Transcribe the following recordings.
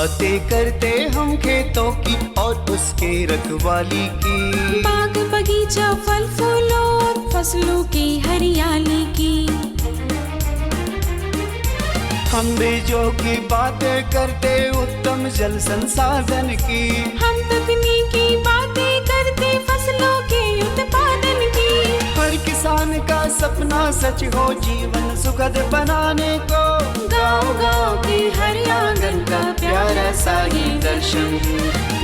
बातें करते हम खेतों की और उसके रखवाली की, बाग बगीचा फल फूलों और फसलों की हरियाली की। हम बीजों की बातें करते उत्तम जल संसाधन की, हम तकनीकी बातें करते फसलों के उत्पादन की। हर किसान का सपना सच हो जीवन सुखद बनाने को, गाँव-गाँव के हर आंगन का प्यारा सा ये दर्शन।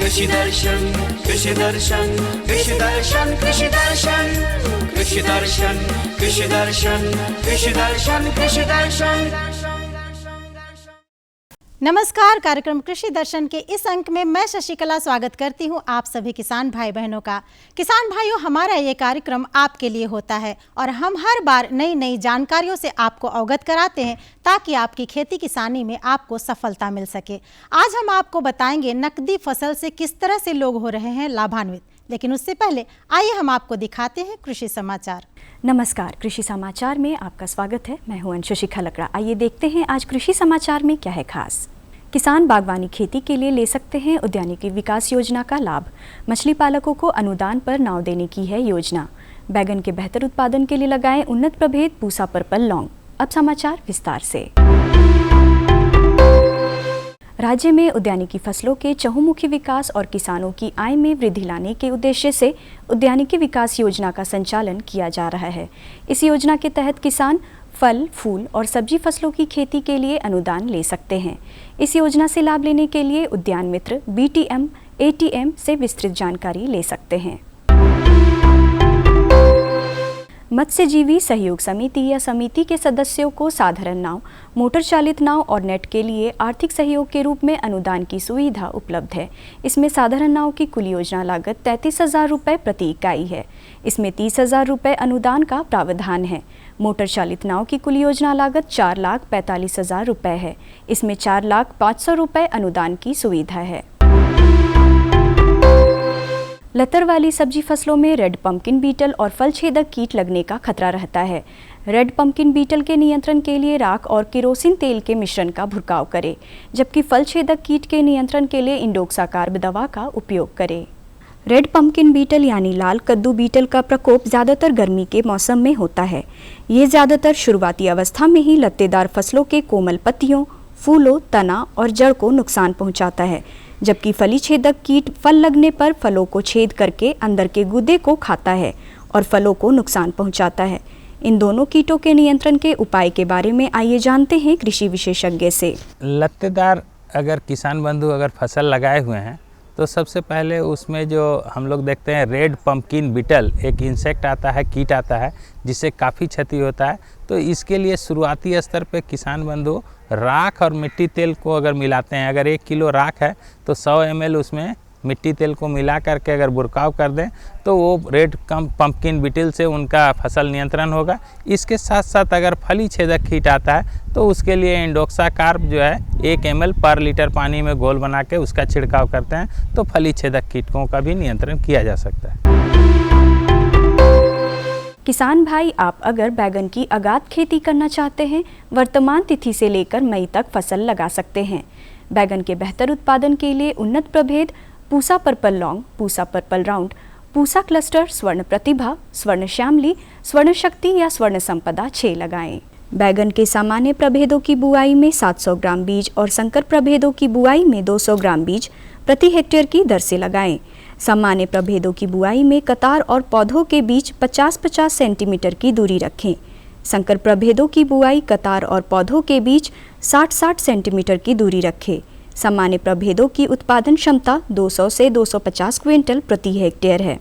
कृषि दर्शन, कृषि दर्शन, कृषि दर्शन, कृषि दर्शन, कृषि दर्शन, कृषि दर्शन, कृषि दर्शन, कृषि दर्शन। नमस्कार। कार्यक्रम कृषि दर्शन के इस अंक में मैं शशिकला स्वागत करती हूं आप सभी किसान भाई बहनों का। किसान भाइयों, हमारा ये कार्यक्रम आपके लिए होता है और हम हर बार नई नई जानकारियों से आपको अवगत कराते हैं ताकि आपकी खेती किसानी में आपको सफलता मिल सके। आज हम आपको बताएंगे नकदी फसल से किस तरह से लोग हो रहे हैं लाभान्वित, लेकिन उससे पहले आइए हम आपको दिखाते हैं कृषि समाचार। नमस्कार, कृषि समाचार में आपका स्वागत है। मैं हूं अंशुशि खलकड़ा। आइए देखते हैं आज कृषि समाचार में क्या है खास। किसान बागवानी खेती के लिए ले सकते हैं उद्यानिकी विकास योजना का लाभ। मछली पालकों को अनुदान पर नाव देने की है योजना। बैगन के बेहतर उत्पादन के लिए लगाएं उन्नत प्रभेद पूसा पर्पल लौंग। अब समाचार विस्तार से। राज्य में उद्यानिकी फसलों के चहुमुखी विकास और किसानों की आय में वृद्धि लाने के उद्देश्य से उद्यानिकी विकास योजना का संचालन किया जा रहा है। इस योजना के तहत किसान फल, फूल और सब्जी फसलों की खेती के लिए अनुदान ले सकते हैं। इस योजना से लाभ लेने के लिए उद्यान मित्र BTM, ATM से विस्तृत जानकारी ले सकते हैं। मत्स्यजीवी सहयोग समिति या समिति के सदस्यों को साधारण नाव, मोटर चालित नाव और नेट के लिए आर्थिक सहयोग के रूप में अनुदान की सुविधा उपलब्ध है। इसमें साधारण नाव की कुल योजना लागत 33,000 रुपये प्रति इकाई है। इसमें 30,000 रुपये अनुदान का प्रावधान है। मोटर चालित नाव की कुल योजना लागत 4,45,000 रुपये है। इसमें 4,05,000 रुपये अनुदान की सुविधा है। लतर वाली सब्जी फसलों में रेड पम्पकिन बीटल और फल छेदक कीट लगने का खतरा रहता है। रेड पम्पकिन बीटल के नियंत्रण के लिए राख और केरोसिन तेल के मिश्रण का भुरकाव करें, जबकि फल छेदक कीट के नियंत्रण के लिए इंडोक्साकार्ब दवा का उपयोग करें। रेड पम्पकिन बीटल यानी लाल कद्दू बीटल का प्रकोप ज़्यादातर गर्मी के मौसम में होता है। ये ज़्यादातर शुरुआती अवस्था में ही लत्तेदार फसलों के कोमल पत्तियों, फूलों, तना और जड़ को नुकसान पहुंचाता है, जबकि फली छेदक कीट फल लगने पर फलों को छेद करके अंदर के गूदे को खाता है और फलों को नुकसान पहुंचाता है। इन दोनों कीटों के नियंत्रण के उपाय के बारे में आइए जानते हैं कृषि विशेषज्ञ से। लत्तेदार अगर किसान बंधु अगर फसल लगाए हुए हैं तो सबसे पहले उसमें जो हम लोग देखते हैं रेड पम्पकिन बीटल एक इंसेक्ट आता है, कीट आता है, जिससे काफ़ी क्षति होता है। तो इसके लिए शुरुआती स्तर पे किसान बंधु राख और मिट्टी तेल को अगर मिलाते हैं, अगर 1 किलो राख है तो 100 ml उसमें मिट्टी तेल को मिला करके अगर बुरकाव कर दें तो वो रेड पम्पकिन बीटल से उनका फसल नियंत्रण होगा। इसके साथ साथ अगर फली छेदक कीट आता है तो उसके लिए इंडोक्साकार्ब जो है 1 ml पर लीटर पानी में घोल बना के उसका छिड़काव करते हैं तो फली छेदक कीटों का भी नियंत्रण किया जा सकता है। किसान भाई, आप अगर बैगन की आगात खेती करना चाहते हैं, वर्तमान तिथि से लेकर मई तक फसल लगा सकते हैं। बैगन के बेहतर उत्पादन के लिए उन्नत प्रभेद पूसा पर्पल लौंग, Pusa purple round, Pusa cluster, स्वर्ण प्रतिभा, स्वर्ण श्यामली, स्वर्ण शक्ति या स्वर्ण संपदा 6 लगाएं। बैगन के सामान्य प्रभेदों की बुआई में 700 ग्राम बीज और संकर प्रभेदों की बुआई में 200 ग्राम बीज प्रति हेक्टेयर की दर से लगाएं। सामान्य प्रभेदों की बुआई में कतार और पौधों के बीच 50-50 सेंटीमीटर की दूरी रखें। संकर प्रभेदों की बुआई कतार और पौधों के बीच 60-60 सेंटीमीटर की दूरी रखें। सामान्य प्रभेदों की उत्पादन क्षमता 200 से 250 क्विंटल प्रति हेक्टेयर है,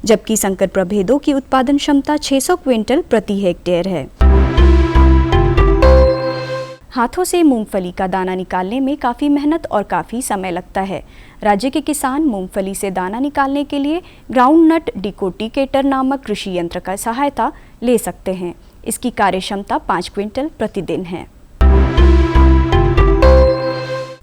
जबकि संकर प्रभेदों की उत्पादन क्षमता 600 क्विंटल प्रति हेक्टेयर है। हाथों से मूंगफली का दाना निकालने में काफ़ी मेहनत और काफ़ी समय लगता है। राज्य के किसान मूंगफली से दाना निकालने के लिए ग्राउंड नट डिकोटिकेटर नामक कृषि यंत्र का सहायता ले सकते हैं। इसकी कार्यक्षमता 5 क्विंटल प्रतिदिन है।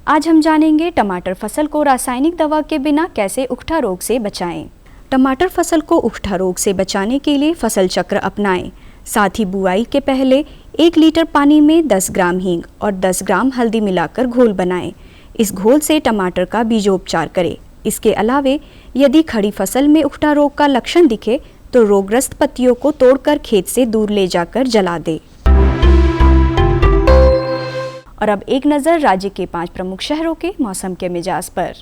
आज हम जानेंगे टमाटर फसल को रासायनिक दवा के बिना कैसे उकठा रोग से बचाएं। टमाटर फसल को उकठा रोग से बचाने के लिए फसल चक्र अपनाएं। साथ ही बुआई के पहले 1 लीटर पानी में 10 ग्राम हींग और 10 ग्राम हल्दी मिलाकर घोल बनाएं। इस घोल से टमाटर का बीजोपचार करें। इसके अलावे यदि खड़ी फसल में उकठा रोग का लक्षण दिखे तो रोगग्रस्त पत्तियों को तोड़कर खेत से दूर ले जाकर जला दे। और अब एक नज़र राज्य के 5 प्रमुख शहरों के मौसम के मिजाज पर।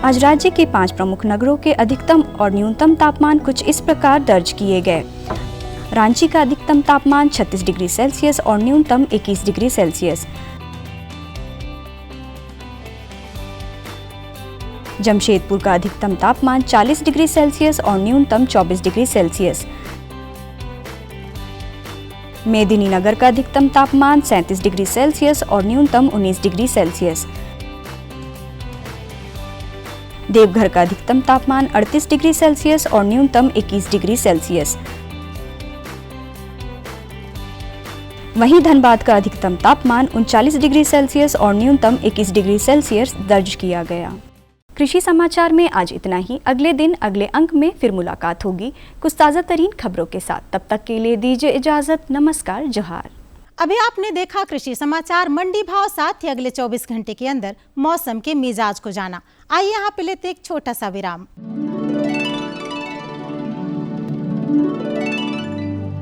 आज राज्य के 5 प्रमुख नगरों के अधिकतम और न्यूनतम तापमान कुछ इस प्रकार दर्ज किए गए। रांची का अधिकतम तापमान 36 डिग्री सेल्सियस और न्यूनतम 21 डिग्री सेल्सियस। जमशेदपुर का अधिकतम तापमान 40 डिग्री सेल्सियस और न्यूनतम 24 डिग्री सेल्सियस। मेदिनीनगर का अधिकतम तापमान 37 डिग्री सेल्सियस और न्यूनतम 19 डिग्री सेल्सियस। देवघर का अधिकतम तापमान 38 डिग्री सेल्सियस और न्यूनतम 21 डिग्री सेल्सियस। वहीं धनबाद का अधिकतम तापमान 39 डिग्री सेल्सियस और न्यूनतम 21 डिग्री सेल्सियस दर्ज किया गया। कृषि समाचार में आज इतना ही। अगले दिन अगले अंक में फिर मुलाकात होगी कुछ ताज़ा तरीन खबरों के साथ। तब तक के लिए दीजिए इजाजत। नमस्कार, जोहार। अभी आपने देखा कृषि समाचार, मंडी भाव, साथ ही अगले 24 घंटे के अंदर मौसम के मिजाज को जाना। आइए यहाँ पे लेते एक छोटा सा विराम।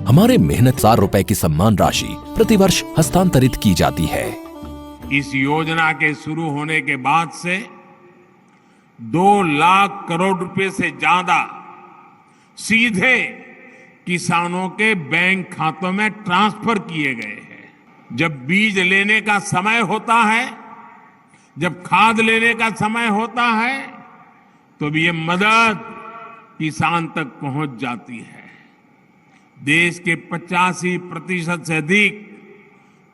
हमारे मेहनतदार रुपए की सम्मान राशि प्रतिवर्ष हस्तांतरित की जाती है। इस योजना के शुरू होने के बाद से 2 लाख करोड़ रुपए से ज्यादा सीधे किसानों के बैंक खातों में ट्रांसफर किए गए हैं। जब बीज लेने का समय होता है, जब खाद लेने का समय होता है, तो भी ये मदद किसान तक पहुंच जाती है। देश के 85% से अधिक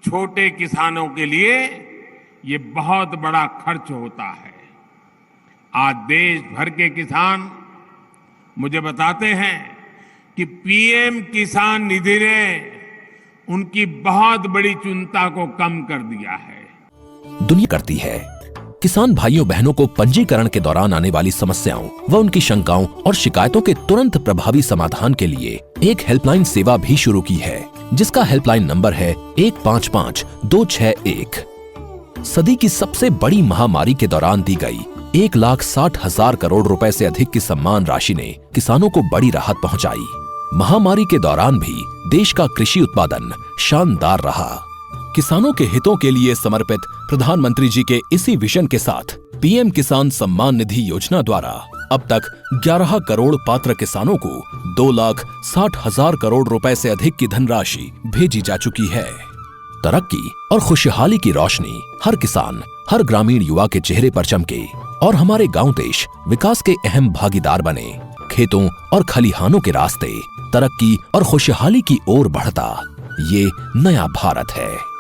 छोटे किसानों के लिए ये बहुत बड़ा खर्च होता है। आज देश भर के किसान मुझे बताते हैं कि पीएम किसान निधि ने उनकी बहुत बड़ी चिंता को कम कर दिया है। दुनिया करती है किसान भाइयों बहनों को पंजीकरण के दौरान आने वाली समस्याओं व उनकी शंकाओं और शिकायतों के तुरंत प्रभावी समाधान के लिए एक हेल्पलाइन सेवा भी शुरू की है, जिसका हेल्पलाइन नंबर है 155261। सदी की सबसे बड़ी महामारी के दौरान दी गई 1,60,000 करोड़ रुपए से अधिक की सम्मान राशि ने किसानों को बड़ी राहत पहुंचाई। महामारी के दौरान भी देश का कृषि उत्पादन शानदार रहा। किसानों के हितों के लिए समर्पित प्रधानमंत्री जी के इसी विजन के साथ पीएम किसान सम्मान निधि योजना द्वारा अब तक 11 करोड़ पात्र किसानों को 2,60,000 करोड़ रुपए से अधिक की धनराशि भेजी जा चुकी है। तरक्की और खुशहाली की रोशनी हर किसान, हर ग्रामीण युवा के चेहरे पर चमके और हमारे गांव देश विकास के अहम भागीदार बने। खेतों और खलिहानों के रास्ते तरक्की और खुशहाली की ओर बढ़ता ये नया भारत है।